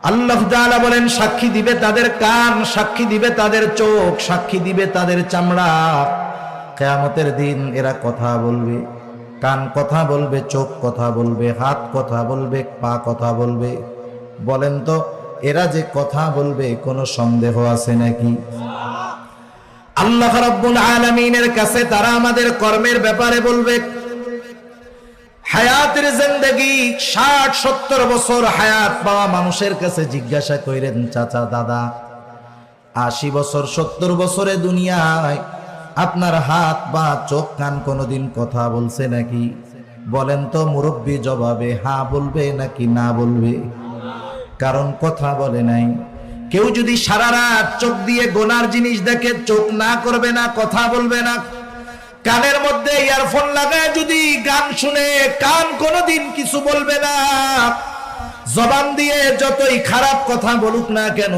আল্লাহ তাআলা বলেন সাক্ষী দিবে তাদের কান, সাক্ষী দিবে তাদের চোখ, সাক্ষী দিবে তাদের চামড়া। কিয়ামতের দিন এরা কথা বলবে, কান কথা বলবে, চোখ কথা বলবে, হাত কথা বলবে, পা কথা বলবে। বলেন তো এরা যে কথা বলবে কোনো সন্দেহ আছে নাকি? আল্লাহ রাব্বুল আলামিনের কাছে তারা আমাদের কর্মের ব্যাপারে বলবে। হায়াতের জিন্দেগি 60-70 বছর হায়াত পাওয়া মানুষের কাছে জিজ্ঞাসা কইরেন, চাচা দাদা 80 বছর 70 বছরে দুনিয়ায় আপনার হাত বা চোখ কান কোনোদিন কথা বলছে নাকি? বলেন তো মুরব্বী জবাবে হ্যাঁ বলবে নাকি না বলবে? কারণ কথা বলে নাই। কেউ যদি সারা রাত চোখ দিয়ে গোনার জিনিস দেখে চোখ না করবে না, কথা বলবে না। কানের মধ্যে ইয়ারফোন লাগায় যদি গান শুনে কান কোনোদিন কিছু বলবে না। জবান দিয়ে যতই খারাপ কথা বলুক না কেন